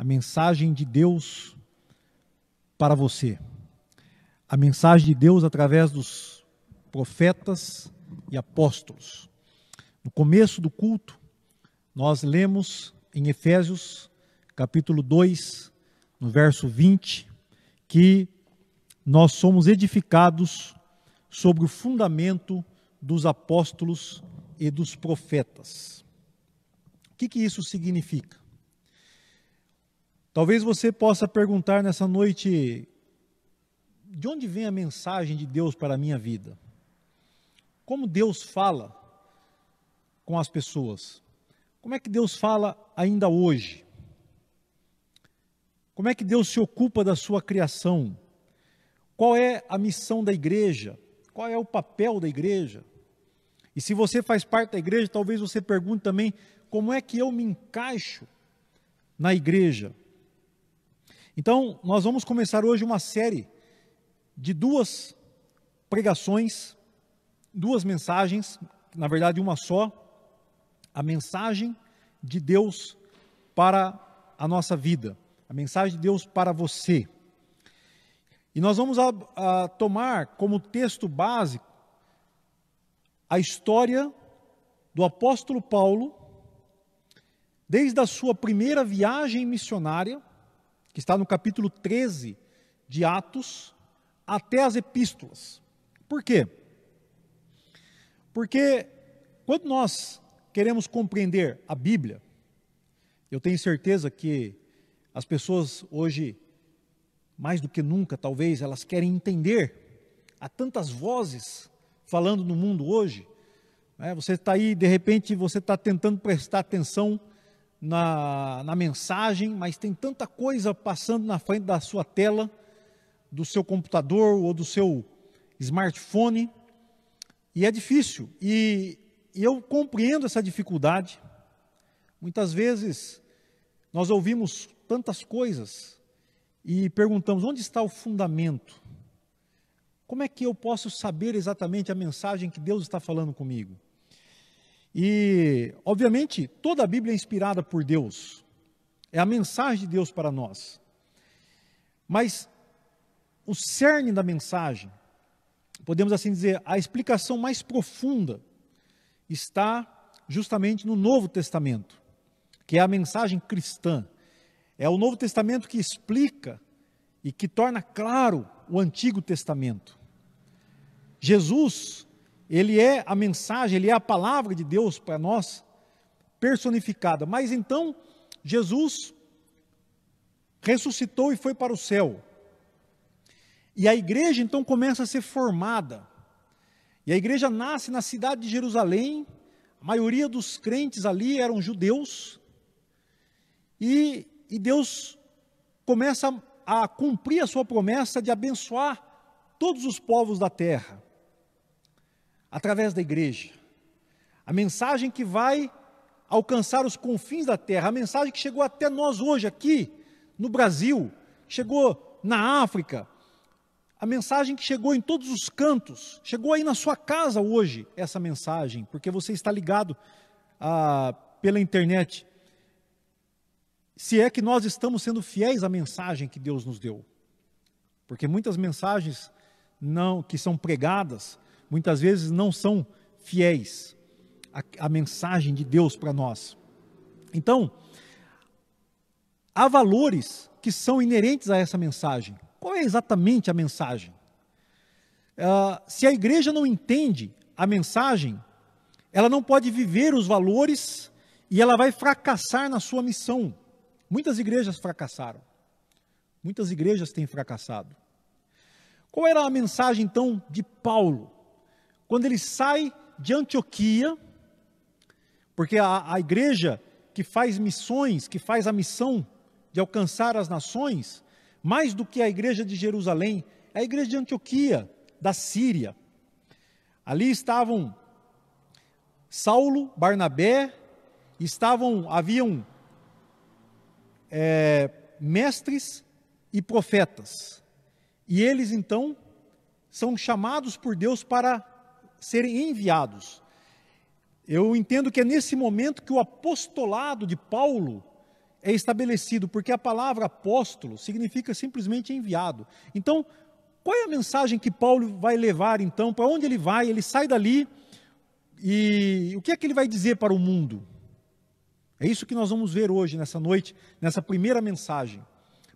a mensagem de Deus para você. A mensagem de Deus através dos profetas e apóstolos. No começo do culto, nós lemos em Efésios, capítulo 2, no verso 20, que nós somos edificados sobre o fundamento dos apóstolos e dos profetas. O que isso significa? Talvez você possa perguntar nessa noite, de onde vem a mensagem de Deus para a minha vida? Como Deus fala com as pessoas? Como é que Deus fala ainda hoje? Como é que Deus se ocupa da sua criação? Qual é a missão da igreja? Qual é o papel da igreja? E se você faz parte da igreja, talvez você pergunte também, como é que eu me encaixo na igreja? Então, nós vamos começar hoje uma série de 2 pregações, 2 mensagens, na verdade uma só, a mensagem de Deus para a nossa vida, a mensagem de Deus para você. E nós vamos tomar como texto básico a história do apóstolo Paulo, desde a sua primeira viagem missionária, que está no capítulo 13 de Atos, até as epístolas. Por quê? Porque quando nós queremos compreender a Bíblia, eu tenho certeza que as pessoas hoje, mais do que nunca, talvez, elas querem entender. Há tantas vozes falando no mundo hoje. Você está aí, de repente, você está tentando prestar atenção na mensagem, mas tem tanta coisa passando na frente da sua tela, do seu computador ou do seu smartphone, e é difícil. E eu compreendo essa dificuldade. Muitas vezes nós ouvimos tantas coisas e perguntamos, onde está o fundamento? Como é que eu posso saber exatamente a mensagem que Deus está falando comigo? E, obviamente, toda a Bíblia é inspirada por Deus. É a mensagem de Deus para nós. Mas o cerne da mensagem, podemos assim dizer, a explicação mais profunda está justamente no Novo Testamento, que é a mensagem cristã. É o Novo Testamento que explica e que torna claro o Antigo Testamento. Jesus, ele é a mensagem, ele é a palavra de Deus para nós, personificada. Mas então, Jesus ressuscitou e foi para o céu. E a igreja então começa a ser formada. E a igreja nasce na cidade de Jerusalém. A maioria dos crentes ali eram judeus. E Deus começa a cumprir a sua promessa de abençoar todos os povos da terra, através da igreja. A mensagem que vai alcançar os confins da terra, a mensagem que chegou até nós hoje aqui, no Brasil, chegou na África, a mensagem que chegou em todos os cantos, chegou aí na sua casa hoje, essa mensagem, porque você está ligado pela internet. Se é que nós estamos sendo fiéis à mensagem que Deus nos deu. Porque muitas mensagens que são pregadas, muitas vezes não são fiéis à mensagem de Deus para nós. Então, há valores que são inerentes a essa mensagem. Qual é exatamente a mensagem? Se a igreja não entende a mensagem, ela não pode viver os valores e ela vai fracassar na sua missão. Muitas igrejas fracassaram. Muitas igrejas têm fracassado. Qual era a mensagem, então, de Paulo? Quando ele sai de Antioquia, porque a igreja que faz missões, que faz a missão de alcançar as nações, mais do que a igreja de Jerusalém, é a igreja de Antioquia, da Síria. Ali estavam Saulo, Barnabé, haviam mestres e profetas. E eles então são chamados por Deus para serem enviados. Eu entendo que é nesse momento que o apostolado de Paulo é estabelecido, porque a palavra apóstolo significa simplesmente enviado. Então, qual é a mensagem que Paulo vai levar então? Para onde ele vai? Ele sai dali e o que é que ele vai dizer para o mundo? É isso que nós vamos ver hoje, nessa noite, nessa primeira mensagem.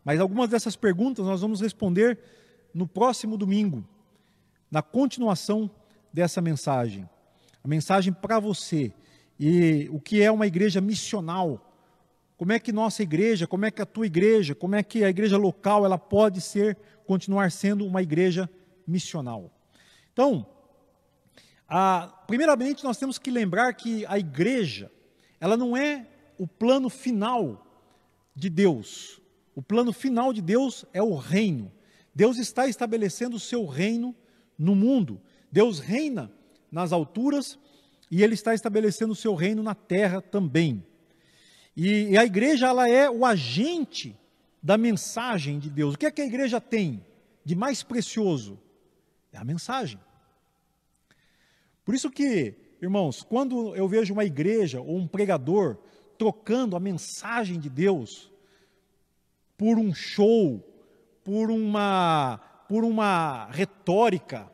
Mas algumas dessas perguntas nós vamos responder no próximo domingo, na continuação dessa mensagem. A mensagem para você. E o que é uma igreja missional? Como é que nossa igreja, como é que a tua igreja, como é que a igreja local ela pode continuar sendo uma igreja missional? Então, primeiramente nós temos que lembrar que a igreja, ela não é o plano final de Deus. O plano final de Deus é o reino. Deus está estabelecendo o seu reino no mundo. Deus reina nas alturas e Ele está estabelecendo o seu reino na terra também. E a igreja, ela é o agente da mensagem de Deus. O que é que a igreja tem de mais precioso? É a mensagem. Por isso que, irmãos, quando eu vejo uma igreja ou um pregador trocando a mensagem de Deus por um show, por uma retórica,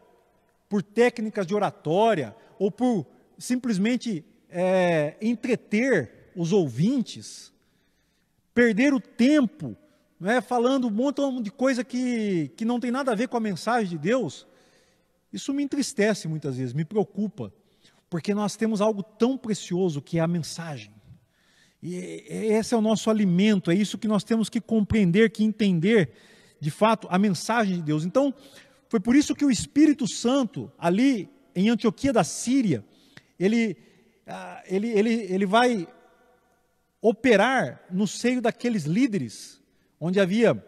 por técnicas de oratória, ou por simplesmente entreter os ouvintes, perder o tempo, falando um montão de coisa que não tem nada a ver com a mensagem de Deus, isso me entristece muitas vezes, me preocupa, porque nós temos algo tão precioso que é a mensagem. E esse é o nosso alimento, é isso que nós temos que compreender, que entender, de fato, a mensagem de Deus. Então, foi por isso que o Espírito Santo, ali em Antioquia da Síria, ele vai operar no seio daqueles líderes, onde havia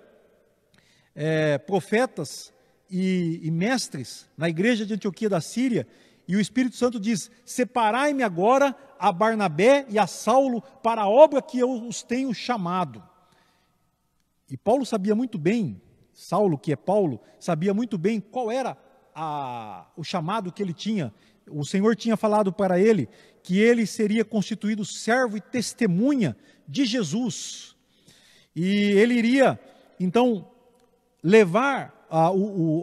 profetas e mestres na igreja de Antioquia da Síria, e o Espírito Santo diz: separai-me agora a Barnabé e a Saulo para a obra que eu os tenho chamado. E Paulo sabia muito bem, Saulo, que é Paulo, sabia muito bem qual era o chamado que ele tinha. O Senhor tinha falado para ele que ele seria constituído servo e testemunha de Jesus. E ele iria, então, levar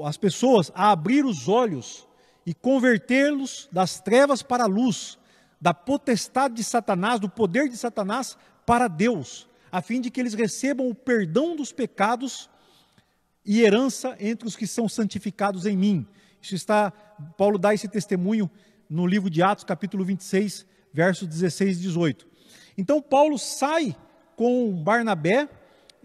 as pessoas a abrir os olhos e convertê-los das trevas para a luz, da potestade de Satanás, do poder de Satanás para Deus, a fim de que eles recebam o perdão dos pecados e herança entre os que são santificados em mim. Paulo dá esse testemunho no livro de Atos, capítulo 26, versos 16 e 18. Então Paulo sai com Barnabé,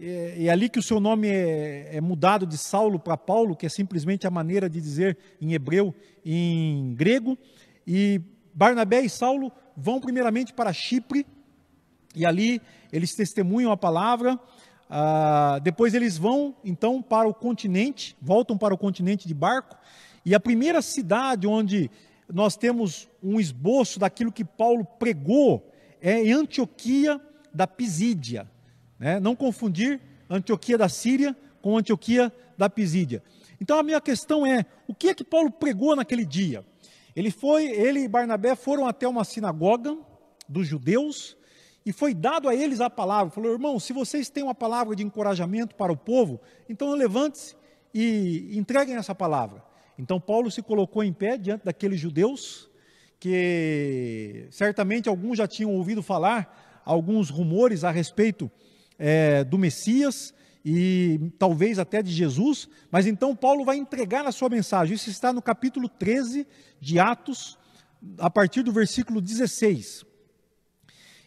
é ali que o seu nome é mudado de Saulo para Paulo, que é simplesmente a maneira de dizer em hebreu e em grego, e Barnabé e Saulo vão primeiramente para Chipre, e ali eles testemunham a palavra. Depois eles vão então para o continente, voltam para o continente de barco, e a primeira cidade onde nós temos um esboço daquilo que Paulo pregou é em Antioquia da Pisídia. Não confundir Antioquia da Síria com Antioquia da Pisídia. Então a minha questão é, o que é que Paulo pregou naquele dia? Ele e Barnabé foram até uma sinagoga dos judeus e foi dado a eles a palavra. Falou: irmão, se vocês têm uma palavra de encorajamento para o povo, então levante-se e entreguem essa palavra. Então Paulo se colocou em pé diante daqueles judeus, que certamente alguns já tinham ouvido falar, alguns rumores a respeito do Messias e talvez até de Jesus, mas então Paulo vai entregar a sua mensagem. Isso está no capítulo 13 de Atos, a partir do versículo 16.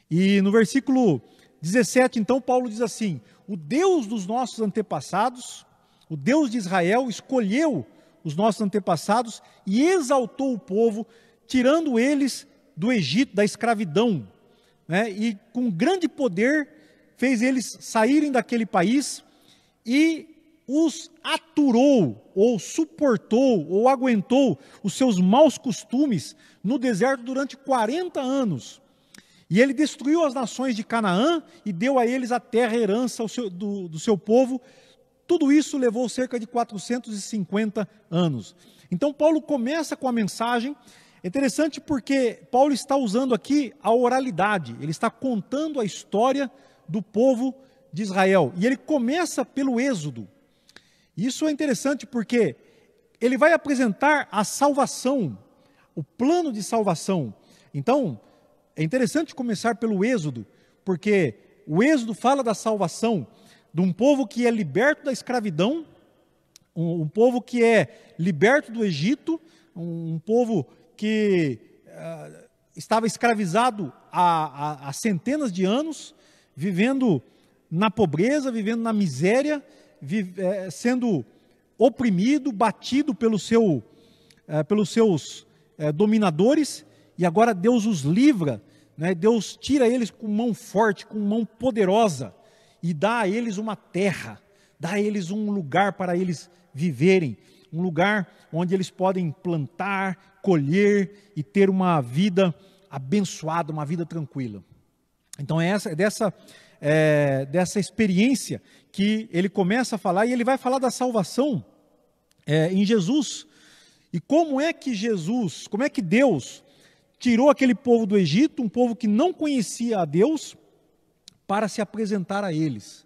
E no versículo 17, então, Paulo diz assim: o Deus dos nossos antepassados, o Deus de Israel, escolheu os nossos antepassados e exaltou o povo, tirando eles do Egito, da escravidão, e com grande poder fez eles saírem daquele país e os aturou, ou suportou, ou aguentou os seus maus costumes no deserto durante 40 anos. E ele destruiu as nações de Canaã e deu a eles a terra herança do seu povo. Tudo isso levou cerca de 450 anos. Então Paulo começa com a mensagem. É interessante porque Paulo está usando aqui a oralidade. Ele está contando a história do povo de Israel. E ele começa pelo Êxodo. Isso é interessante porque ele vai apresentar a salvação, o plano de salvação. Então, é interessante começar pelo Êxodo, porque o Êxodo fala da salvação de um povo que é liberto da escravidão, um povo que é liberto do Egito, um povo que estava escravizado há centenas de anos, vivendo na pobreza, vivendo na miséria, sendo oprimido, batido pelos seus dominadores, e agora Deus os livra, né? Deus tira eles com mão forte, com mão poderosa, e dá a eles uma terra, dá a eles um lugar para eles viverem, um lugar onde eles podem plantar, colher e ter uma vida abençoada, uma vida tranquila. Então é dessa experiência que ele começa a falar, e ele vai falar da salvação em Jesus. E como é que Deus tirou aquele povo do Egito, um povo que não conhecia a Deus, para se apresentar a eles.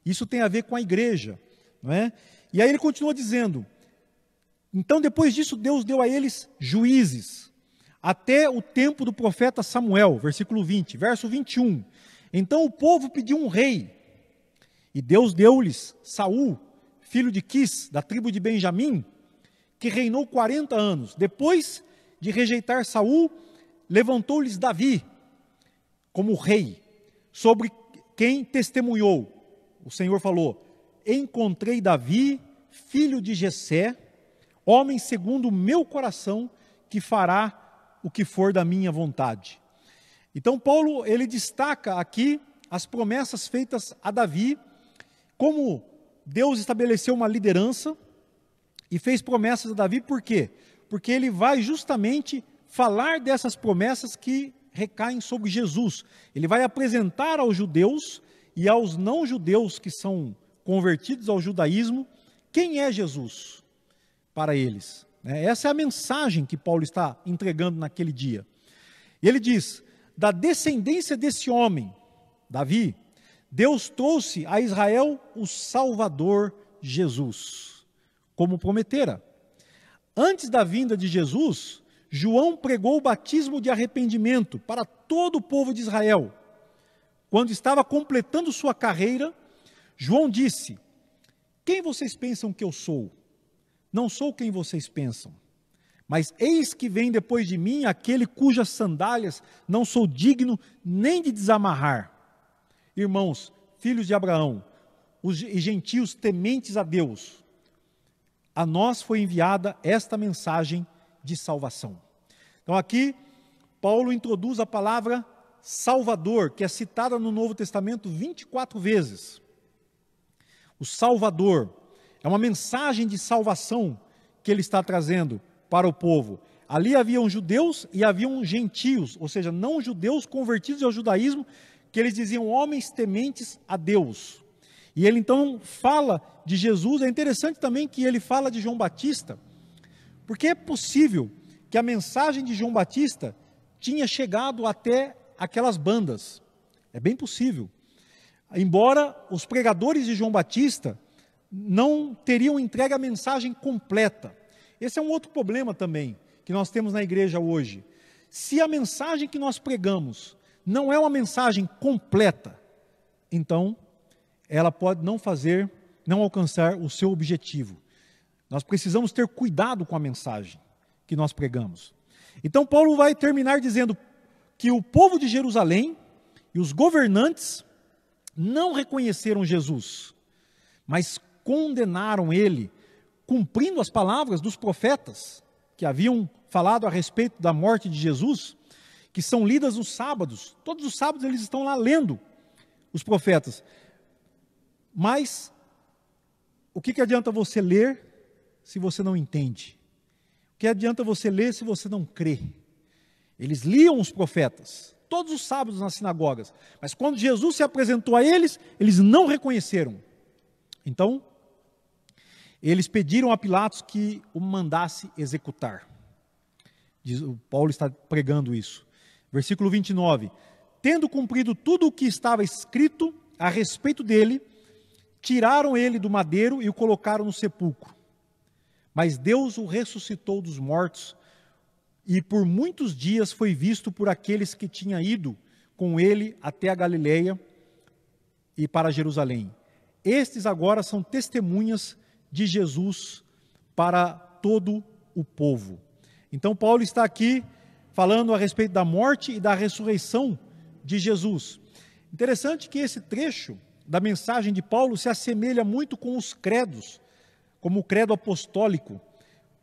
Isso tem a ver com a igreja, não é? E aí ele continua dizendo, então depois disso Deus deu a eles juízes, até o tempo do profeta Samuel, versículo 20, verso 21. Então o povo pediu um rei, e Deus deu-lhes Saul, filho de Quis, da tribo de Benjamim, que reinou 40 anos. Depois de rejeitar Saul, levantou-lhes Davi como rei, sobre quem testemunhou. O Senhor falou, encontrei Davi, filho de Jessé, homem segundo o meu coração, que fará o que for da minha vontade. Então Paulo, ele destaca aqui as promessas feitas a Davi, como Deus estabeleceu uma liderança e fez promessas a Davi, por quê? Porque ele vai justamente falar dessas promessas que recaem sobre Jesus. Ele vai apresentar aos judeus e aos não-judeus que são convertidos ao judaísmo, quem é Jesus para eles. Essa é a mensagem que Paulo está entregando naquele dia. E ele diz, da descendência desse homem, Davi, Deus trouxe a Israel o Salvador Jesus, como prometera. Antes da vinda de Jesus, João pregou o batismo de arrependimento para todo o povo de Israel. Quando estava completando sua carreira, João disse, quem vocês pensam que eu sou? Não sou quem vocês pensam, mas eis que vem depois de mim aquele cujas sandálias não sou digno nem de desamarrar. Irmãos, filhos de Abraão, os gentios tementes a Deus, a nós foi enviada esta mensagem de salvação. Então aqui, Paulo introduz a palavra Salvador, que é citada no Novo Testamento 24 vezes. O Salvador é uma mensagem de salvação que ele está trazendo para o povo. Ali haviam judeus e haviam gentios, ou seja, não judeus convertidos ao judaísmo, que eles diziam homens tementes a Deus. E ele então fala de Jesus. É interessante também que ele fala de João Batista, porque é possível que a mensagem de João Batista tinha chegado até aquelas bandas. É bem possível. Embora os pregadores de João Batista não teriam entregue a mensagem completa. Esse é um outro problema também que nós temos na igreja hoje. Se a mensagem que nós pregamos não é uma mensagem completa, então ela pode não alcançar o seu objetivo. Nós precisamos ter cuidado com a mensagem que nós pregamos. Então Paulo vai terminar dizendo que o povo de Jerusalém e os governantes não reconheceram Jesus, mas condenaram ele, cumprindo as palavras dos profetas que haviam falado a respeito da morte de Jesus, que são lidas nos sábados. Todos os sábados eles estão lá lendo os profetas. Mas o que adianta você ler se você não entende? O que adianta você ler se você não crê? Eles liam os profetas todos os sábados nas sinagogas, mas quando Jesus se apresentou a eles, eles não reconheceram. Então, eles pediram a Pilatos que o mandasse executar. Paulo está pregando isso. Versículo 29. Tendo cumprido tudo o que estava escrito, a respeito dele, tiraram ele do madeiro e o colocaram no sepulcro. Mas Deus o ressuscitou dos mortos, e por muitos dias foi visto por aqueles que tinham ido com ele até a Galileia e para Jerusalém. Estes agora são testemunhas de Jesus para todo o povo. Então Paulo está aqui falando a respeito da morte e da ressurreição de Jesus. Interessante que esse trecho da mensagem de Paulo se assemelha muito com os credos, como o credo apostólico.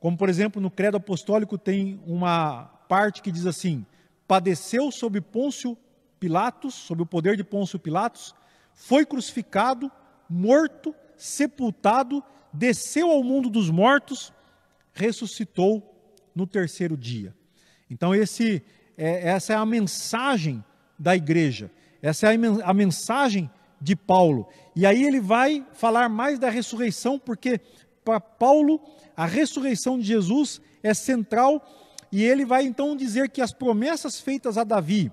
Como, por exemplo, no credo apostólico tem uma parte que diz assim: padeceu sob Pôncio Pilatos, sob o poder de Pôncio Pilatos, foi crucificado, morto, sepultado, desceu ao mundo dos mortos, ressuscitou no terceiro dia. Então essa é a mensagem da igreja, essa é a mensagem de Paulo. E aí ele vai falar mais da ressurreição, porque para Paulo a ressurreição de Jesus é central, e ele vai então dizer que as promessas feitas a Davi,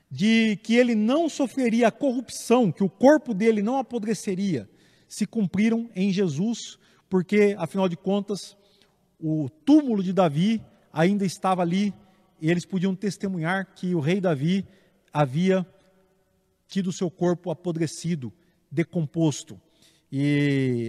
de que ele não sofreria a corrupção, que o corpo dele não apodreceria, se cumpriram em Jesus, porque afinal de contas o túmulo de Davi ainda estava ali, e eles podiam testemunhar que o rei Davi havia tido seu corpo apodrecido, decomposto,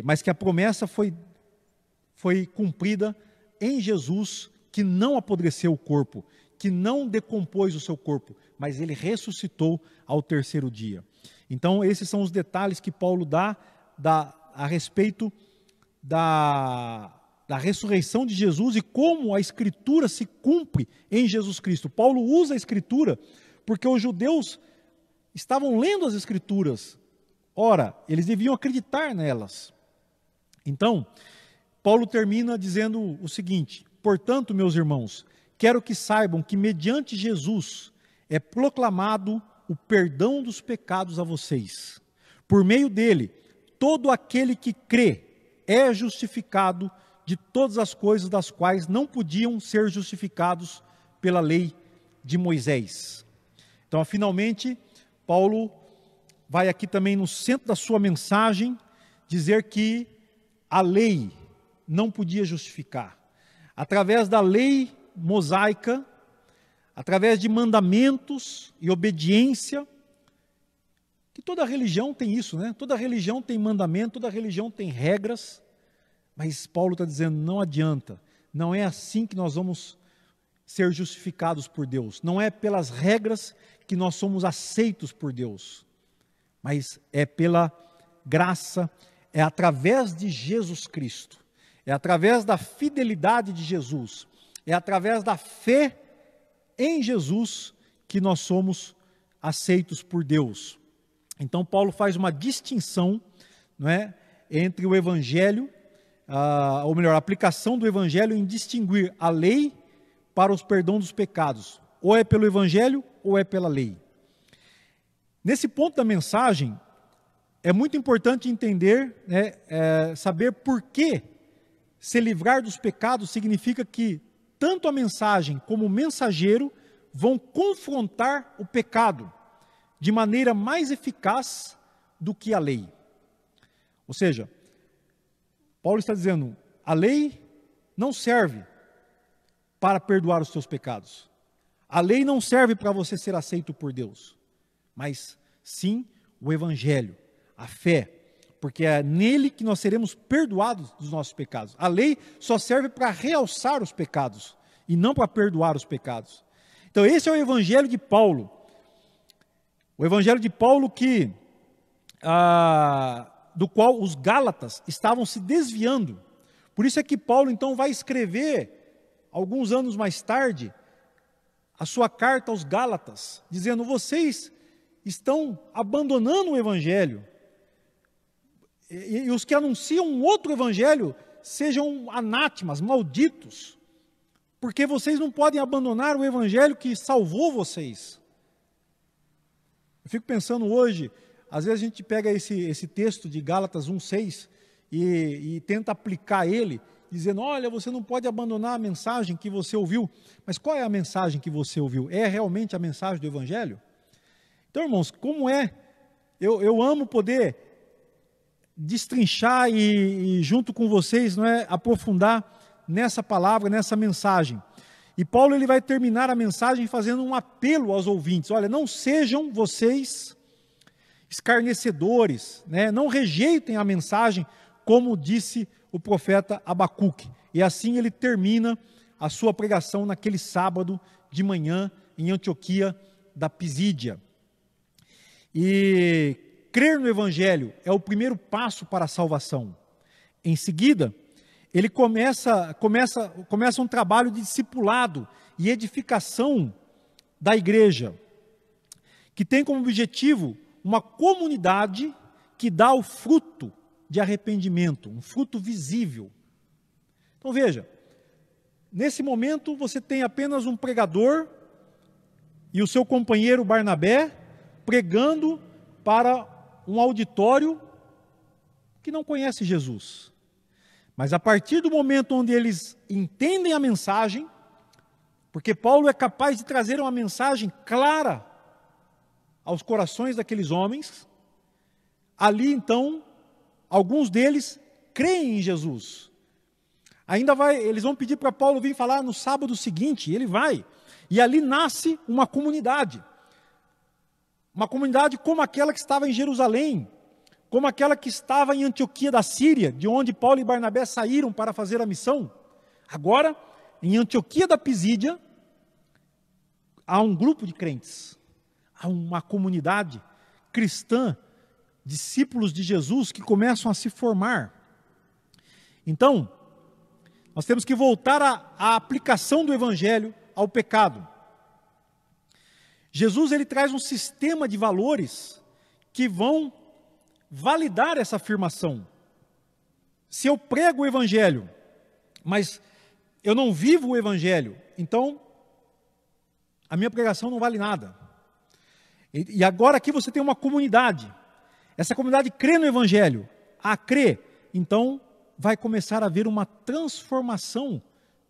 mas que a promessa foi cumprida em Jesus, que não apodreceu o corpo, que não decompôs o seu corpo, mas ele ressuscitou ao terceiro dia. Então esses são os detalhes que Paulo dá a respeito da ressurreição de Jesus e como a Escritura se cumpre em Jesus Cristo. Paulo usa a Escritura porque os judeus estavam lendo as Escrituras. Ora, eles deviam acreditar nelas. Então, Paulo termina dizendo o seguinte: portanto, meus irmãos, quero que saibam que mediante Jesus é proclamado o perdão dos pecados a vocês. Por meio dele, todo aquele que crê é justificado de todas as coisas das quais não podiam ser justificados pela lei de Moisés. Então, finalmente, Paulo vai aqui também no centro da sua mensagem dizer que a lei não podia justificar. Através da lei mosaica, através de mandamentos e obediência, que toda religião tem isso, né? Toda religião tem mandamento, toda religião tem regras, mas Paulo está dizendo, não adianta, não é assim que nós vamos ser justificados por Deus, não é pelas regras que nós somos aceitos por Deus, mas é pela graça, é através de Jesus Cristo, é através da fidelidade de Jesus, é através da fé em Jesus que nós somos aceitos por Deus. Então Paulo faz uma distinção, não é, entre o Evangelho, ou melhor, a aplicação do Evangelho em distinguir a lei para os perdão dos pecados, ou é pelo Evangelho ou é pela lei. Nesse ponto da mensagem, é muito importante entender, saber por que se livrar dos pecados significa que tanto a mensagem como o mensageiro vão confrontar o pecado de maneira mais eficaz do que a lei. Ou seja, Paulo está dizendo, a lei não serve para perdoar os teus pecados. A lei não serve para você ser aceito por Deus, mas sim o Evangelho, a fé, porque é nele que nós seremos perdoados dos nossos pecados. A lei só serve para realçar os pecados e não para perdoar os pecados. Então esse é o Evangelho de Paulo. O Evangelho de Paulo do qual os Gálatas estavam se desviando. Por isso é que Paulo então vai escrever, alguns anos mais tarde, a sua carta aos Gálatas, dizendo, vocês estão abandonando o Evangelho, e os que anunciam um outro Evangelho sejam anátemas, malditos, porque vocês não podem abandonar o Evangelho que salvou vocês. Eu fico pensando hoje, às vezes a gente pega esse texto de Gálatas 1:6 e tenta aplicar ele, dizendo, olha, você não pode abandonar a mensagem que você ouviu. Mas qual é a mensagem que você ouviu? É realmente a mensagem do Evangelho? Então, irmãos, como é eu amo poder destrinchar e junto com vocês, não é, aprofundar nessa palavra, nessa mensagem. E Paulo ele vai terminar a mensagem fazendo um apelo aos ouvintes. Olha, não sejam vocês escarnecedores, né? Não rejeitem a mensagem, como disse o profeta Abacuque. E assim ele termina a sua pregação naquele sábado de manhã em Antioquia da Pisídia. E crer no Evangelho é o primeiro passo para a salvação. Em seguida, ele começa um trabalho de discipulado e edificação da igreja, que tem como objetivo uma comunidade que dá o fruto de arrependimento, um fruto visível. Então veja, nesse momento você tem apenas um pregador e o seu companheiro Barnabé pregando para um auditório que não conhece Jesus. Mas a partir do momento onde eles entendem a mensagem, porque Paulo é capaz de trazer uma mensagem clara aos corações daqueles homens, ali então, alguns deles creem em Jesus. Eles vão pedir para Paulo vir falar no sábado seguinte, e ele vai. E ali nasce uma comunidade como aquela que estava em Jerusalém, como aquela que estava em Antioquia da Síria, de onde Paulo e Barnabé saíram para fazer a missão. Agora, em Antioquia da Pisídia, há um grupo de crentes, há uma comunidade cristã, discípulos de Jesus que começam a se formar. Então, nós temos que voltar à aplicação do Evangelho ao pecado. Jesus ele traz um sistema de valores que vão validar essa afirmação. Se eu prego o Evangelho, mas eu não vivo o Evangelho, então a minha pregação não vale nada. E agora aqui você tem uma comunidade. Essa comunidade crê no Evangelho. A crê, então vai começar a haver uma transformação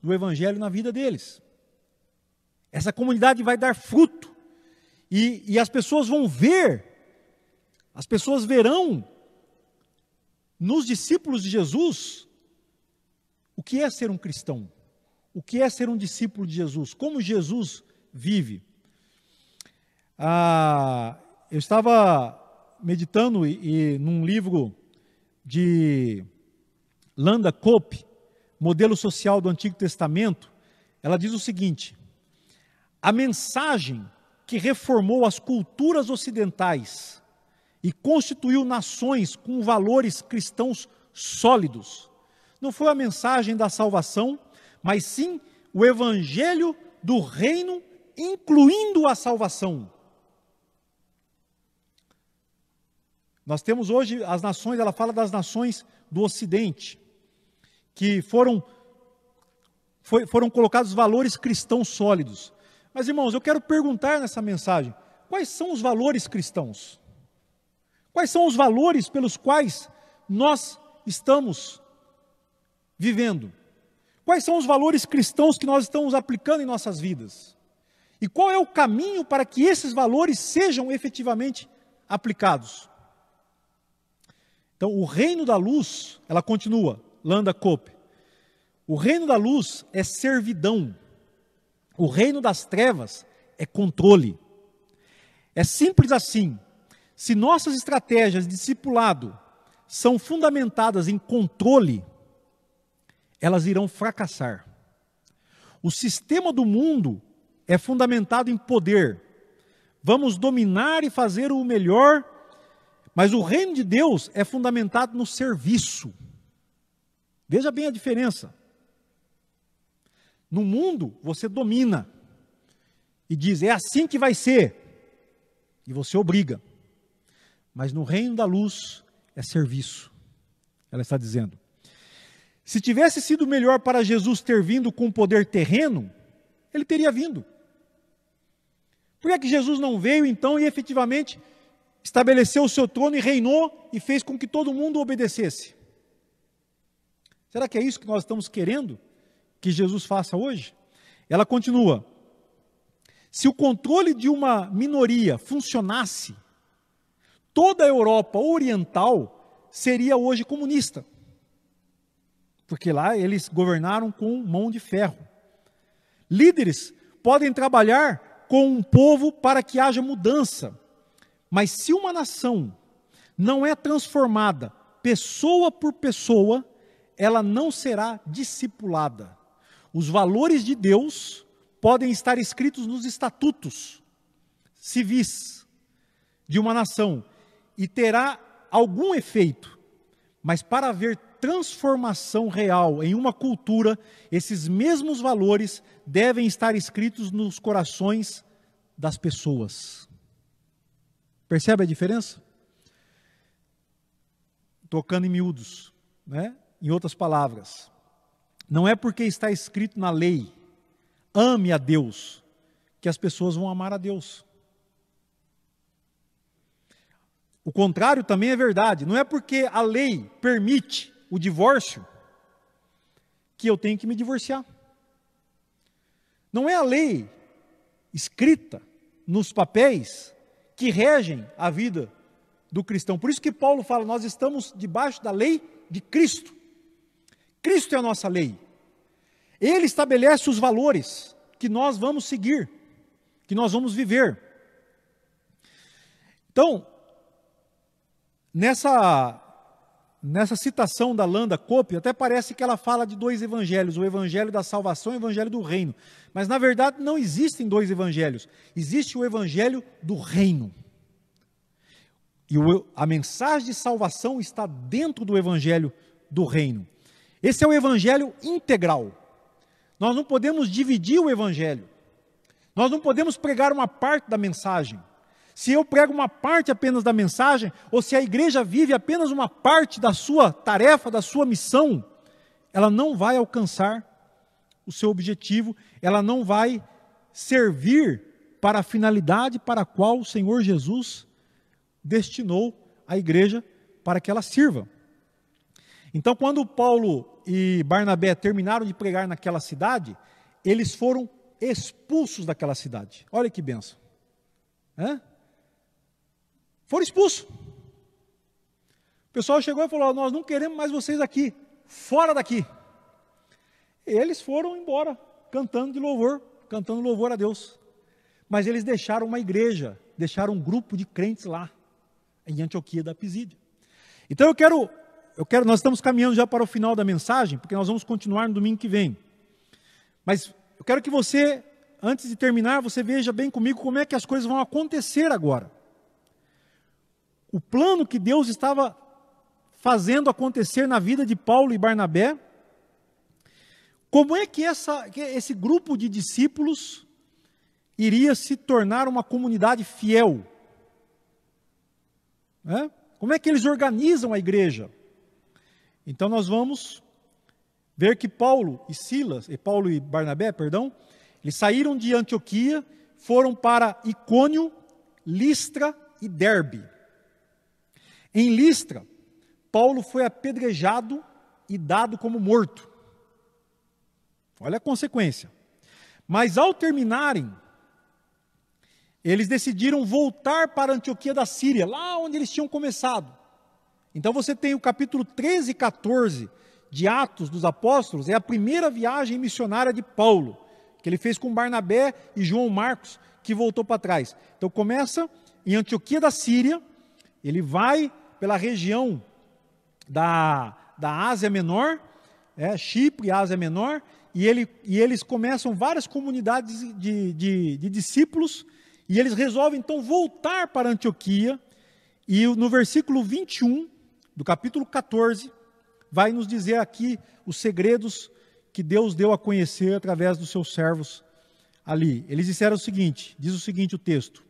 do Evangelho na vida deles. Essa comunidade vai dar fruto. E as pessoas vão ver, as pessoas verão nos discípulos de Jesus o que é ser um cristão, o que é ser um discípulo de Jesus, como Jesus vive. Eu estava meditando num livro de Landa Cope, Modelo Social do Antigo Testamento, ela diz o seguinte: a mensagem que reformou as culturas ocidentais e constituiu nações com valores cristãos sólidos, não foi a mensagem da salvação, mas sim o evangelho do reino, incluindo a salvação. Nós temos hoje as nações, ela fala das nações do Ocidente, que foram colocados valores cristãos sólidos. Mas, irmãos, eu quero perguntar nessa mensagem, quais são os valores cristãos? Quais são os valores pelos quais nós estamos vivendo? Quais são os valores cristãos que nós estamos aplicando em nossas vidas? E qual é o caminho para que esses valores sejam efetivamente aplicados? Então, o reino da luz, ela continua, Landa Cope, o reino da luz é servidão. O reino das trevas é controle. É simples assim. Se nossas estratégias de discipulado são fundamentadas em controle, elas irão fracassar. O sistema do mundo é fundamentado em poder. Vamos dominar e fazer o melhor, mas o reino de Deus é fundamentado no serviço. Veja bem a diferença. No mundo, você domina e diz, é assim que vai ser, e você obriga. Mas no reino da luz, é serviço. Ela está dizendo. Se tivesse sido melhor para Jesus ter vindo com poder terreno, ele teria vindo. Por que Jesus não veio então e efetivamente estabeleceu o seu trono e reinou e fez com que todo mundo obedecesse? Será que é isso que nós estamos querendo que Jesus faça hoje? Ela continua. Se o controle de uma minoria funcionasse, toda a Europa oriental seria hoje comunista. Porque lá eles governaram com mão de ferro. Líderes podem trabalhar com um povo para que haja mudança. Mas se uma nação não é transformada pessoa por pessoa, ela não será discipulada. Os valores de Deus podem estar escritos nos estatutos civis de uma nação e terá algum efeito, mas para haver transformação real em uma cultura, esses mesmos valores devem estar escritos nos corações das pessoas. Percebe a diferença? Tocando em miúdos, né? Em outras palavras, não é porque está escrito na lei, ame a Deus, que as pessoas vão amar a Deus. O contrário também é verdade. Não é porque a lei permite o divórcio que eu tenho que me divorciar. Não é a lei escrita nos papéis que regem a vida do cristão. Por isso que Paulo fala, nós estamos debaixo da lei de Cristo. Cristo é a nossa lei. Ele estabelece os valores que nós vamos seguir, que nós vamos viver. Então, nessa citação da Landa Cope, até parece que ela fala de dois evangelhos, o evangelho da salvação e o evangelho do reino. Mas, na verdade, não existem dois evangelhos. Existe o evangelho do reino. E a mensagem de salvação está dentro do evangelho do reino. Esse é o evangelho integral. Nós não podemos dividir o evangelho. Nós não podemos pregar uma parte da mensagem. Se eu prego uma parte apenas da mensagem, ou se a igreja vive apenas uma parte da sua tarefa, da sua missão, ela não vai alcançar o seu objetivo, ela não vai servir para a finalidade para a qual o Senhor Jesus destinou a igreja para que ela sirva. Então, quando Paulo e Barnabé terminaram de pregar naquela cidade, eles foram expulsos daquela cidade. Olha que bênção. Foram expulsos. O pessoal chegou e falou, nós não queremos mais vocês aqui, fora daqui. E eles foram embora, cantando louvor a Deus. Mas eles deixaram uma igreja, deixaram um grupo de crentes lá, em Antioquia da Pisídia. Então nós estamos caminhando já para o final da mensagem, porque nós vamos continuar no domingo que vem. Mas eu quero que você, antes de terminar, você veja bem comigo como é que as coisas vão acontecer agora. O plano que Deus estava fazendo acontecer na vida de Paulo e Barnabé, como é que esse grupo de discípulos iria se tornar uma comunidade fiel? Como é que eles organizam a igreja? Então nós vamos ver que Paulo e Barnabé, eles saíram de Antioquia, foram para Icônio, Listra e Derbe. Em Listra, Paulo foi apedrejado e dado como morto. Olha a consequência. Mas ao terminarem, eles decidiram voltar para Antioquia da Síria, lá onde eles tinham começado. Então você tem o capítulo 13 e 14 de Atos dos Apóstolos, é a primeira viagem missionária de Paulo, que ele fez com Barnabé e João Marcos, que voltou para trás. Então começa em Antioquia da Síria, ele vai pela região da Ásia Menor, Chipre, Ásia Menor, e eles começam várias comunidades de discípulos, e eles resolvem então voltar para Antioquia, e no versículo 21 do capítulo 14, vai nos dizer aqui os segredos que Deus deu a conhecer através dos seus servos ali. Eles disseram o seguinte, diz o seguinte o texto: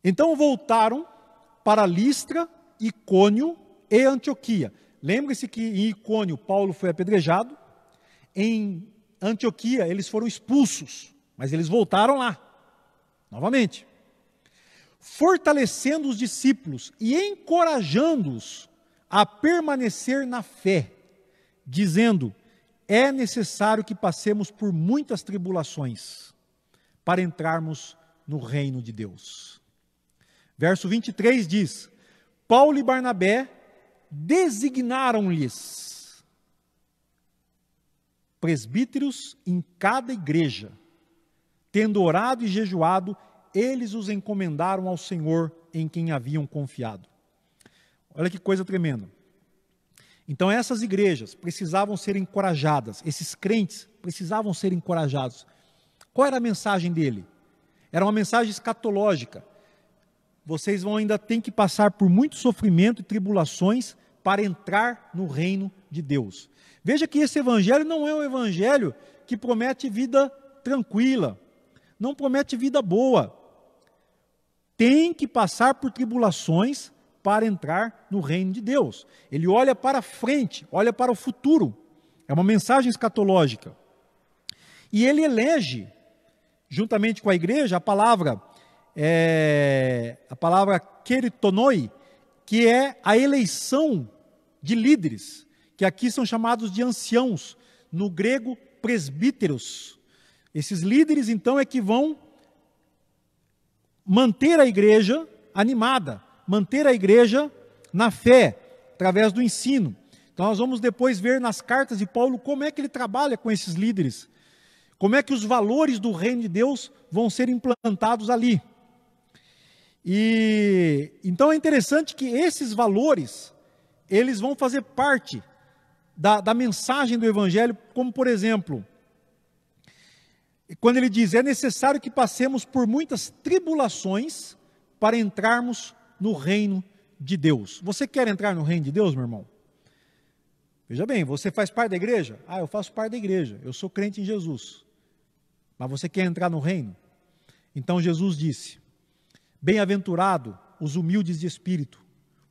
então voltaram para Listra, Icônio e Antioquia. Lembre-se que em Icônio Paulo foi apedrejado, em Antioquia eles foram expulsos, mas eles voltaram lá, novamente, fortalecendo os discípulos e encorajando-os a permanecer na fé, dizendo, é necessário que passemos por muitas tribulações para entrarmos no reino de Deus. Verso 23 diz: Paulo e Barnabé designaram-lhes presbíteros em cada igreja. Tendo orado e jejuado, eles os encomendaram ao Senhor em quem haviam confiado. Olha que coisa tremenda. Então essas igrejas precisavam ser encorajadas, esses crentes precisavam ser encorajados. Qual era a mensagem dele? Era uma mensagem escatológica. Vocês vão ainda ter que passar por muito sofrimento e tribulações para entrar no reino de Deus. Veja que esse evangelho não é um evangelho que promete vida tranquila, não promete vida boa. Tem que passar por tribulações para entrar no reino de Deus. Ele olha para frente, olha para o futuro. É uma mensagem escatológica. E ele elege, juntamente com a igreja, a palavra keritonoi, que é a eleição de líderes, que aqui são chamados de anciãos, no grego presbíteros. Esses líderes, então, é que vão manter a igreja animada, manter a igreja na fé, através do ensino. Então nós vamos depois ver nas cartas de Paulo como é que ele trabalha com esses líderes, como é que os valores do reino de Deus vão ser implantados ali. E então é interessante que esses valores, eles vão fazer parte da mensagem do evangelho, como por exemplo, quando ele diz: é necessário que passemos por muitas tribulações para entrarmos no reino de Deus. Você quer entrar no reino de Deus, meu irmão? Veja bem, você faz parte da igreja? Ah, eu faço parte da igreja, eu sou crente em Jesus. Mas você quer entrar no reino? Então Jesus disse: bem-aventurado os humildes de espírito,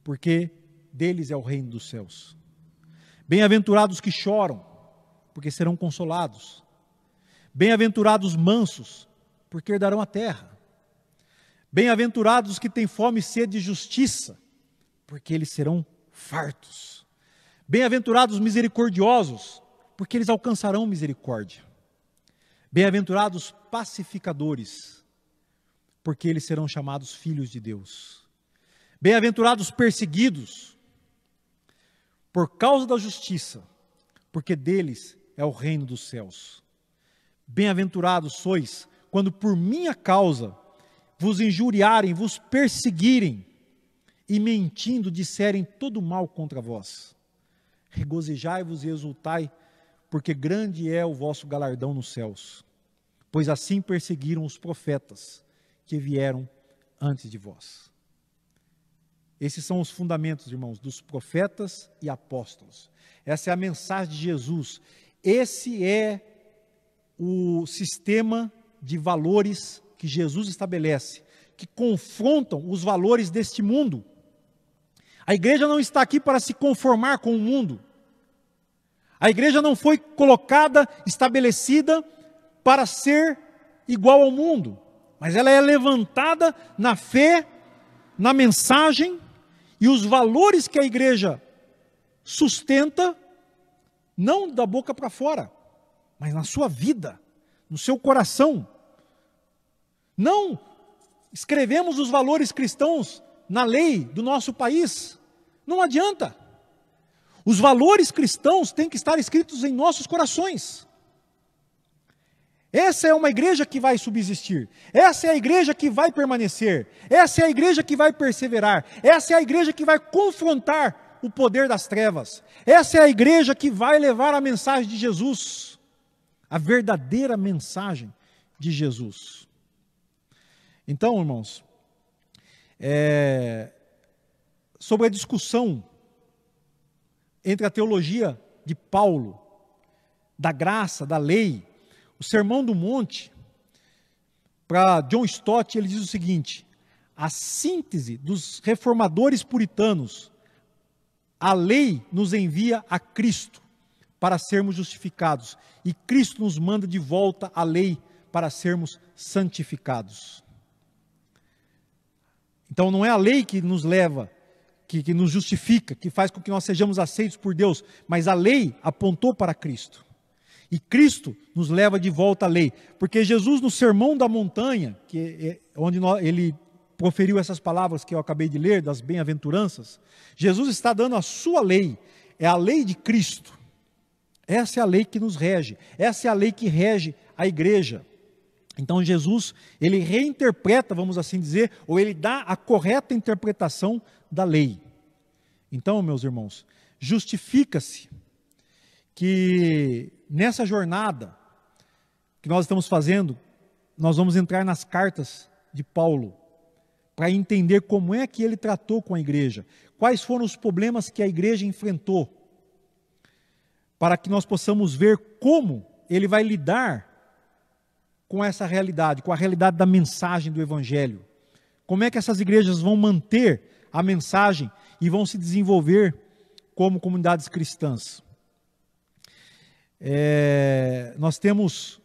porque deles é o reino dos céus. Bem-aventurados que choram, porque serão consolados. Bem-aventurados mansos, porque herdarão a terra. Bem-aventurados os que têm fome e sede de justiça, porque eles serão fartos. Bem-aventurados misericordiosos, porque eles alcançarão misericórdia. Bem-aventurados pacificadores, porque eles serão chamados filhos de Deus. Bem-aventurados perseguidos, por causa da justiça, porque deles é o reino dos céus. Bem-aventurados sois, quando por minha causa vos injuriarem, vos perseguirem, e mentindo disserem todo mal contra vós. Regozijai-vos e exultai, porque grande é o vosso galardão nos céus. Pois assim perseguiram os profetas que vieram antes de vós. Esses são os fundamentos, irmãos, dos profetas e apóstolos. Essa é a mensagem de Jesus. Esse é o sistema de valores que Jesus estabelece, que confrontam os valores deste mundo. A igreja não está aqui para se conformar com o mundo. A igreja não foi colocada, estabelecida para ser igual ao mundo, mas ela é levantada na fé, na mensagem, e os valores que a igreja sustenta, não da boca para fora, mas na sua vida, no seu coração. Não escrevemos os valores cristãos na lei do nosso país, não adianta. Os valores cristãos têm que estar escritos em nossos corações. Essa é uma igreja que vai subsistir, essa é a igreja que vai permanecer, essa é a igreja que vai perseverar, essa é a igreja que vai confrontar o poder das trevas, essa é a igreja que vai levar a mensagem de Jesus, a verdadeira mensagem de Jesus. Então, irmãos, sobre a discussão entre a teologia de Paulo, da graça, da lei, o Sermão do Monte, para John Stott, ele diz o seguinte: a síntese dos reformadores puritanos, a lei nos envia a Cristo para sermos justificados, e Cristo nos manda de volta a lei para sermos santificados. Então não é a lei que nos leva, que nos justifica, que faz com que nós sejamos aceitos por Deus, mas a lei apontou para Cristo. E Cristo nos leva de volta à lei, porque Jesus no Sermão da Montanha, onde ele proferiu essas palavras que eu acabei de ler, das bem-aventuranças, Jesus está dando a sua lei, é a lei de Cristo. Essa é a lei que nos rege, essa é a lei que rege a igreja. Então Jesus, ele reinterpreta, vamos assim dizer, ou ele dá a correta interpretação da lei. Então, meus irmãos, justifica-se que nessa jornada que nós estamos fazendo, nós vamos entrar nas cartas de Paulo, para entender como é que ele tratou com a igreja, quais foram os problemas que a igreja enfrentou, para que nós possamos ver como ele vai lidar com essa realidade, com a realidade da mensagem do Evangelho. Como é que essas igrejas vão manter a mensagem e vão se desenvolver como comunidades cristãs. Nós temos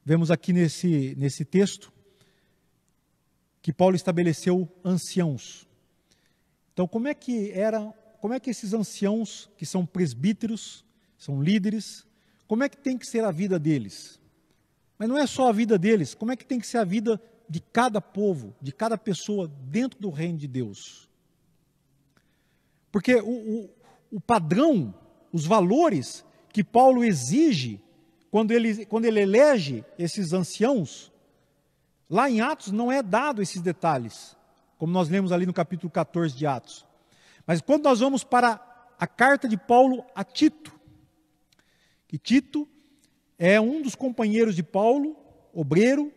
vemos aqui nesse texto que Paulo estabeleceu anciãos. Então, como é que esses anciãos, que são presbíteros, são líderes, como é que tem que ser a vida deles? Mas não é só a vida deles, como é que tem que ser a vida de cada povo, de cada pessoa dentro do reino de Deus? Porque o padrão, os valores que Paulo exige quando ele elege esses anciãos, lá em Atos não é dado esses detalhes, como nós lemos ali no capítulo 14 de Atos. Mas quando nós vamos para a carta de Paulo a Tito, que Tito é um dos companheiros de Paulo, obreiro,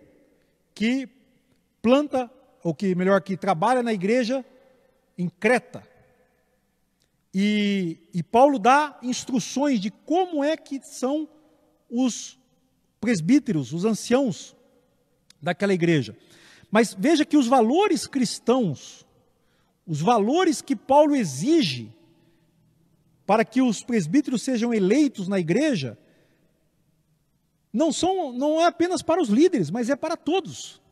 que planta, ou que melhor, que trabalha na igreja em Creta. E Paulo dá instruções de como é que são os presbíteros, os anciãos daquela igreja. Mas veja que os valores cristãos, os valores que Paulo exige para que os presbíteros sejam eleitos na igreja, não é apenas para os líderes, mas é para todos.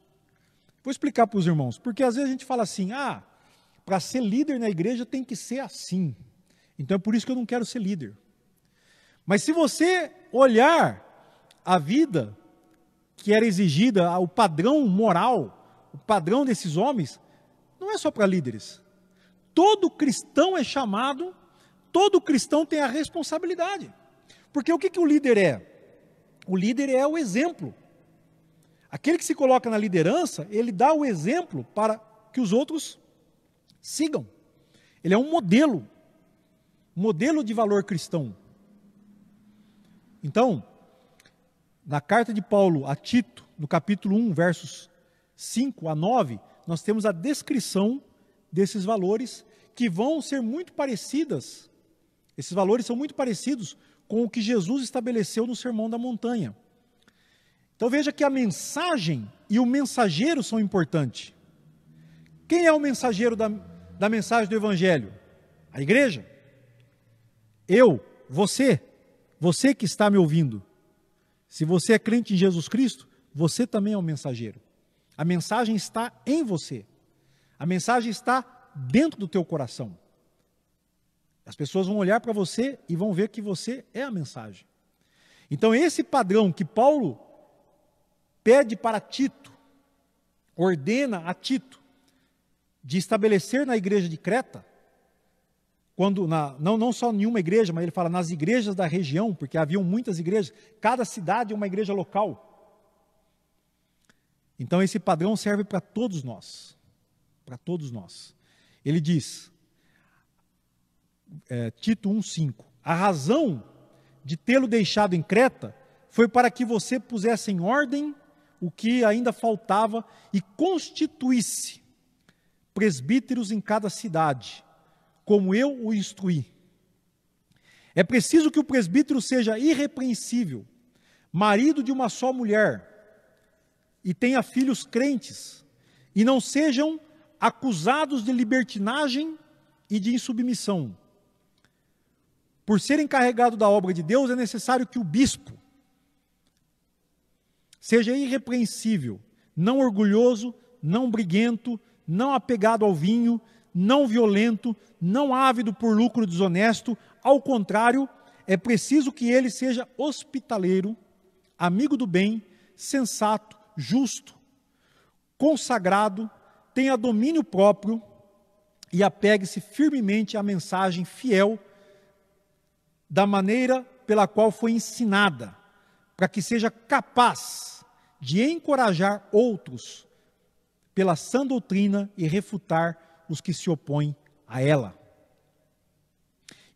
Vou explicar para os irmãos, porque às vezes a gente fala assim, para ser líder na igreja tem que ser assim. Então é por isso que eu não quero ser líder. Mas se você olhar a vida que era exigida, o padrão moral, o padrão desses homens, não é só para líderes. Todo cristão é chamado, todo cristão tem a responsabilidade. Porque o que o líder é? O líder é o exemplo. Aquele que se coloca na liderança, ele dá o exemplo para que os outros sigam. Ele é um modelo de valor cristão. Então, na carta de Paulo a Tito, no capítulo 1, versos 5 a 9, nós temos a descrição desses valores que vão ser muito parecidas. Esses valores são muito parecidos com o que Jesus estabeleceu no Sermão da Montanha. Então veja que a mensagem e o mensageiro são importantes. Quem é o mensageiro da mensagem do Evangelho? A igreja. Eu, você que está me ouvindo. Se você é crente em Jesus Cristo, você também é um mensageiro. A mensagem está em você. A mensagem está dentro do teu coração. As pessoas vão olhar para você e vão ver que você é a mensagem. Então esse padrão que Paulo pede para Tito, ordena a Tito, de estabelecer na igreja de Creta, não só em uma igreja, mas ele fala nas igrejas da região, porque haviam muitas igrejas, cada cidade é uma igreja local. Então esse padrão serve para todos nós. Para todos nós. Ele diz, Tito 1,5, a razão de tê-lo deixado em Creta foi para que você pusesse em ordem o que ainda faltava e constituísse presbíteros em cada cidade, como eu o instruí. É preciso que o presbítero seja irrepreensível, marido de uma só mulher, e tenha filhos crentes, e não sejam acusados de libertinagem e de insubmissão. Por ser encarregado da obra de Deus, é necessário que o bispo seja irrepreensível, não orgulhoso, não briguento, não apegado ao vinho, não violento, não ávido por lucro desonesto. Ao contrário, é preciso que ele seja hospitaleiro, amigo do bem, sensato, justo, consagrado, tenha domínio próprio e apegue-se firmemente à mensagem fiel da maneira pela qual foi ensinada, para que seja capaz de encorajar outros pela sã doutrina e refutar os que se opõem a ela.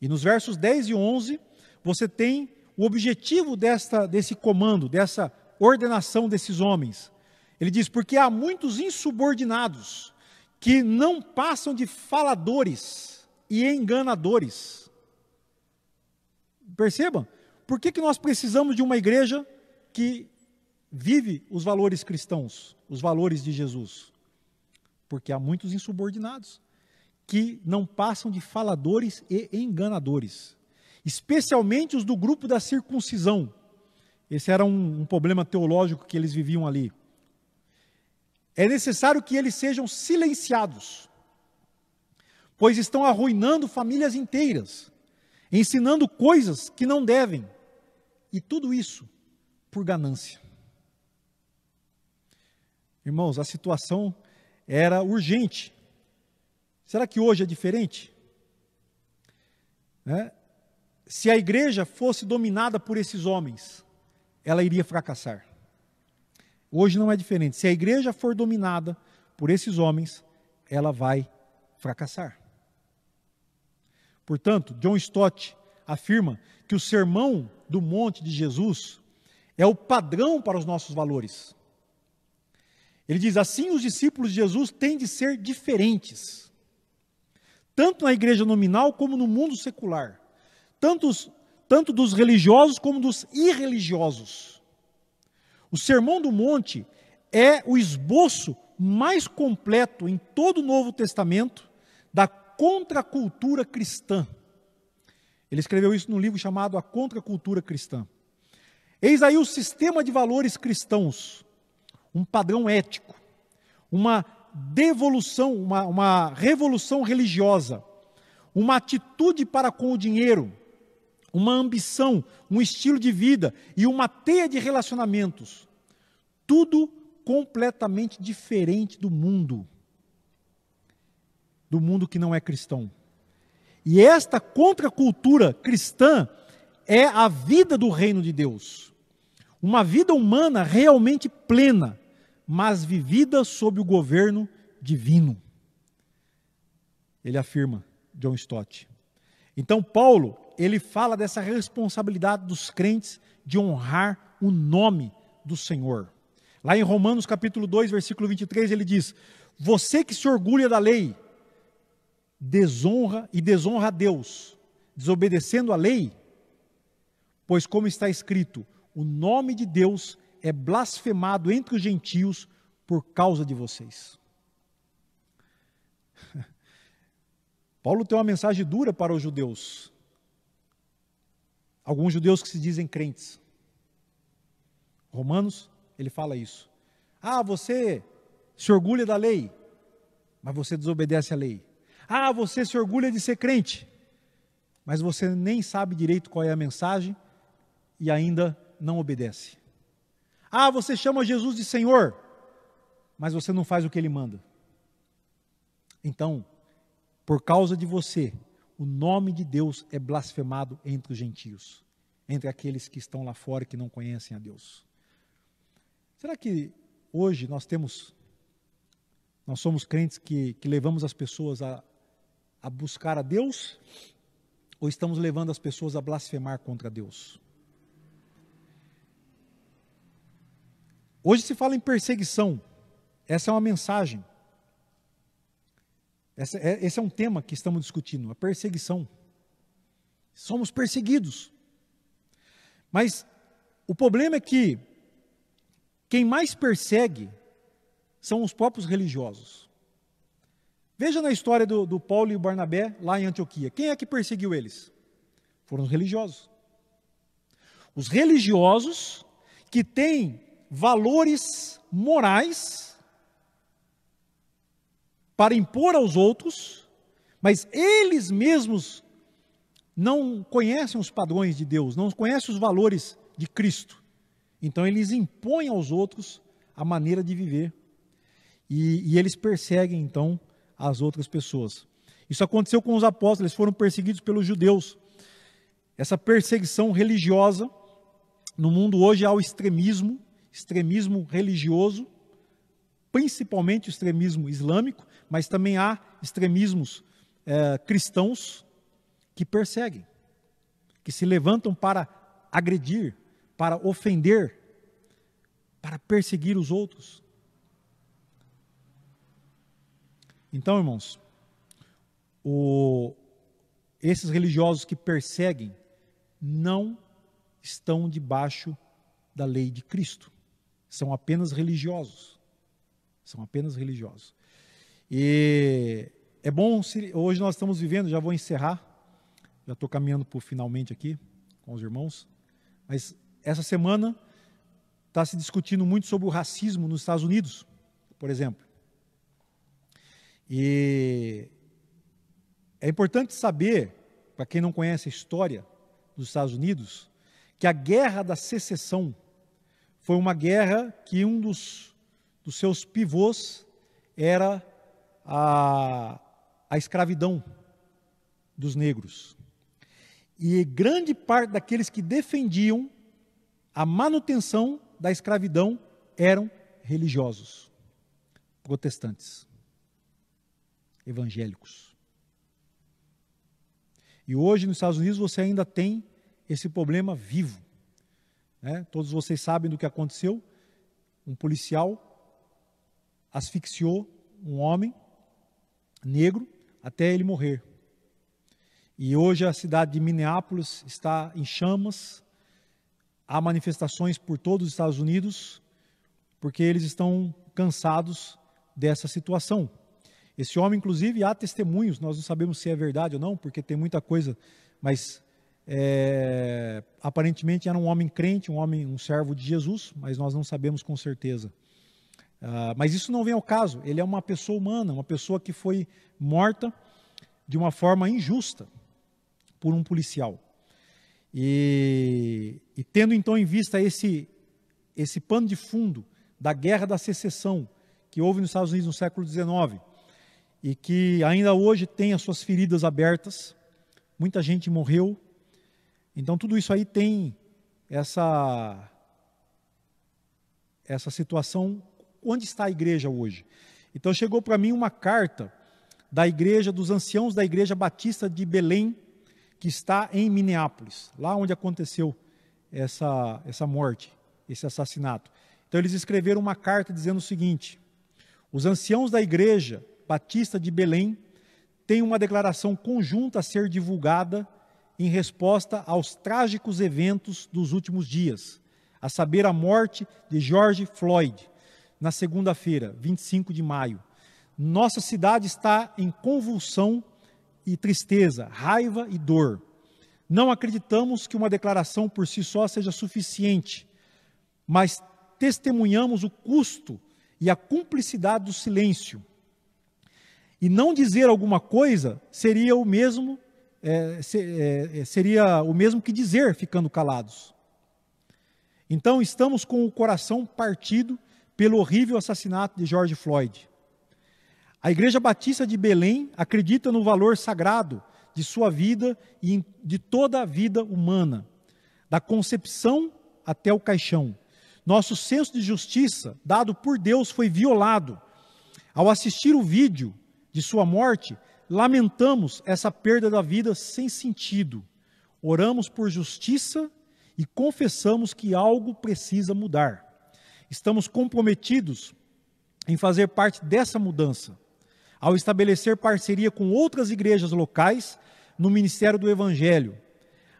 E nos versos 10 e 11, você tem o objetivo desse comando, dessa ordenação desses homens. Ele diz, porque há muitos insubordinados que não passam de faladores e enganadores. Percebam, por que nós precisamos de uma igreja que vive os valores cristãos, os valores de Jesus? Porque há muitos insubordinados que não passam de faladores e enganadores, especialmente os do grupo da circuncisão. Esse era um problema teológico que eles viviam ali. É necessário que eles sejam silenciados, pois estão arruinando famílias inteiras, ensinando coisas que não devem, e tudo isso por ganância. Irmãos, a situação era urgente. Será que hoje é diferente? Se a igreja fosse dominada por esses homens, ela iria fracassar. Hoje não é diferente. Se a igreja for dominada por esses homens, ela vai fracassar. Portanto, John Stott afirma que o Sermão do Monte de Jesus é o padrão para os nossos valores. Ele diz, assim os discípulos de Jesus têm de ser diferentes, tanto na igreja nominal como no mundo secular, tanto dos religiosos como dos irreligiosos. O Sermão do Monte é o esboço mais completo em todo o Novo Testamento da contracultura cristã. Ele escreveu isso num livro chamado A Contracultura Cristã. Eis aí o sistema de valores cristãos, um padrão ético, uma devolução, uma revolução religiosa, uma atitude para com o dinheiro, uma ambição, um estilo de vida e uma teia de relacionamentos. Tudo completamente diferente do mundo que não é cristão. E esta contracultura cristã é a vida do reino de Deus. Uma vida humana realmente plena, mas vivida sob o governo divino. Ele afirma, John Stott. Então Paulo, ele fala dessa responsabilidade dos crentes de honrar o nome do Senhor. Lá em Romanos capítulo 2, versículo 23, ele diz, você que se orgulha da lei, desonra a Deus, desobedecendo a lei, pois como está escrito, o nome de Deus é blasfemado entre os gentios por causa de vocês. Paulo tem uma mensagem dura para os judeus. Alguns judeus que se dizem crentes. Romanos, ele fala isso. Ah, você se orgulha da lei, mas você desobedece à lei. Ah, você se orgulha de ser crente, mas você nem sabe direito qual é a mensagem e ainda não obedece. Ah, você chama Jesus de Senhor, mas você não faz o que Ele manda. Então, por causa de você, o nome de Deus é blasfemado entre os gentios, entre aqueles que estão lá fora e que não conhecem a Deus. Será que hoje nós somos crentes que levamos as pessoas a buscar a Deus, ou estamos levando as pessoas a blasfemar contra Deus? Hoje se fala em perseguição. Essa é uma mensagem. Esse é um tema que estamos discutindo, a perseguição. Somos perseguidos. Mas o problema é que quem mais persegue são os próprios religiosos. Veja na história do Paulo e o Barnabé lá em Antioquia. Quem é que perseguiu eles? Foram os religiosos. Os religiosos que têm valores morais para impor aos outros, mas eles mesmos não conhecem os padrões de Deus, não conhecem os valores de Cristo. Então eles impõem aos outros a maneira de viver. E eles perseguem, então, as outras pessoas. Isso aconteceu com os apóstolos, eles foram perseguidos pelos judeus. Essa perseguição religiosa, no mundo hoje há o extremismo religioso, principalmente o extremismo islâmico, mas também há extremismos cristãos que perseguem, que se levantam para agredir, para ofender, para perseguir os outros. Então, irmãos, esses religiosos que perseguem não estão debaixo da lei de Cristo. São apenas religiosos. São apenas religiosos. E é bom, hoje nós estamos vivendo, já vou encerrar, já estou caminhando por finalmente aqui com os irmãos, mas essa semana está se discutindo muito sobre o racismo nos Estados Unidos, por exemplo. E é importante saber, para quem não conhece a história dos Estados Unidos, que a Guerra da Secessão foi uma guerra que um dos seus pivôs era a escravidão dos negros. E grande parte daqueles que defendiam a manutenção da escravidão eram religiosos, protestantes, evangélicos. E hoje nos Estados Unidos você ainda tem esse problema vivo. Todos vocês sabem do que aconteceu. Um policial asfixiou um homem negro até ele morrer. E hoje a cidade de Minneapolis está em chamas. Há manifestações por todos os Estados Unidos, porque eles estão cansados dessa situação. Esse homem, inclusive, há testemunhos, nós não sabemos se é verdade ou não, porque tem muita coisa, mas aparentemente era um homem crente, um servo de Jesus, mas nós não sabemos com certeza. Mas isso não vem ao caso, ele é uma pessoa humana, uma pessoa que foi morta de uma forma injusta por um policial. E tendo então em vista esse pano de fundo da Guerra da Secessão, que houve nos Estados Unidos no século XIX, e que ainda hoje tem as suas feridas abertas, muita gente morreu. Então tudo isso aí tem essa situação. Onde está a igreja hoje? Então chegou para mim uma carta da igreja, dos anciãos da Igreja Batista de Belém, que está em Minneapolis, lá onde aconteceu essa morte, esse assassinato. Então eles escreveram uma carta dizendo o seguinte: os anciãos da Igreja Batista de Belém têm uma declaração conjunta a ser divulgada em resposta aos trágicos eventos dos últimos dias, a saber, a morte de George Floyd, na segunda-feira, 25 de maio. Nossa cidade está em convulsão e tristeza, raiva e dor. Não acreditamos que uma declaração por si só seja suficiente, mas testemunhamos o custo e a cumplicidade do silêncio. E não dizer alguma coisa seria o mesmo que dizer ficando calados. Então estamos com o coração partido pelo horrível assassinato de George Floyd. A Igreja Batista de Belém acredita no valor sagrado de sua vida e de toda a vida humana, da concepção até o caixão. Nosso senso de justiça, dado por Deus, foi violado. Ao assistir o vídeo de sua morte, lamentamos essa perda da vida sem sentido. Oramos por justiça e confessamos que algo precisa mudar. Estamos comprometidos em fazer parte dessa mudança, ao estabelecer parceria com outras igrejas locais no ministério do Evangelho.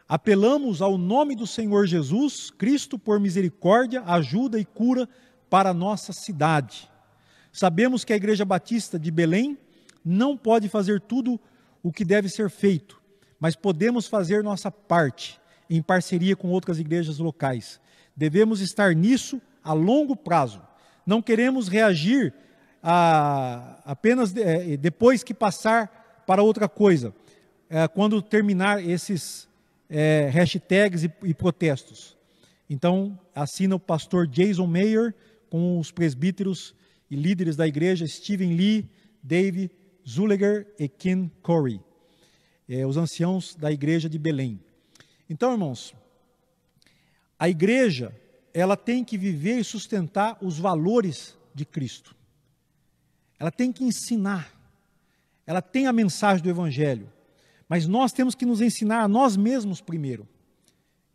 Apelamos ao nome do Senhor Jesus Cristo por misericórdia, ajuda e cura para a nossa cidade. Sabemos que a Igreja Batista de Belém não pode fazer tudo o que deve ser feito, mas podemos fazer nossa parte em parceria com outras igrejas locais. Devemos estar nisso a longo prazo. Não queremos reagir apenas depois que passar para outra coisa, quando terminar esses hashtags e protestos. Então, assina o pastor Jason Mayer, com os presbíteros e líderes da igreja, Stephen Lee, Dave Zuliger e Ken Corey, os anciãos da igreja de Belém. Então, irmãos, a igreja, ela tem que viver e sustentar os valores de Cristo. Ela tem que ensinar. Ela tem a mensagem do Evangelho. Mas nós temos que nos ensinar a nós mesmos primeiro.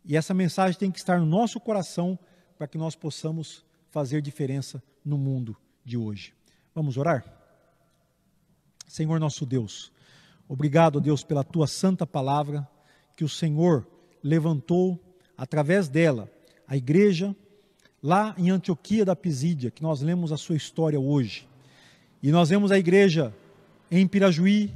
E essa mensagem tem que estar no nosso coração para que nós possamos fazer diferença no mundo de hoje. Vamos orar? Senhor nosso Deus, obrigado, Deus, pela Tua santa palavra, que o Senhor levantou através dela a igreja lá em Antioquia da Pisídia, que nós lemos a sua história hoje. E nós vemos a igreja em Pirajuí,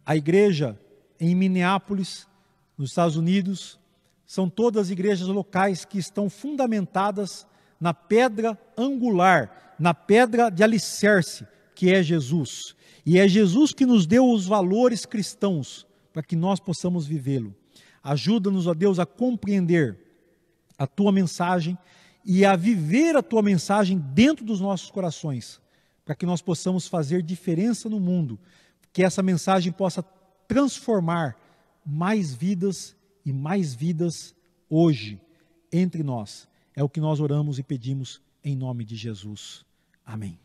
a igreja em Minneapolis, nos Estados Unidos. São todas igrejas locais que estão fundamentadas na pedra angular, na pedra de alicerce, que é Jesus. E é Jesus que nos deu os valores cristãos, para que nós possamos vivê-lo. Ajuda-nos, ó Deus, a compreender a Tua mensagem e a viver a Tua mensagem dentro dos nossos corações, para que nós possamos fazer diferença no mundo, que essa mensagem possa transformar mais vidas e mais vidas hoje entre nós. É o que nós oramos e pedimos em nome de Jesus. Amém.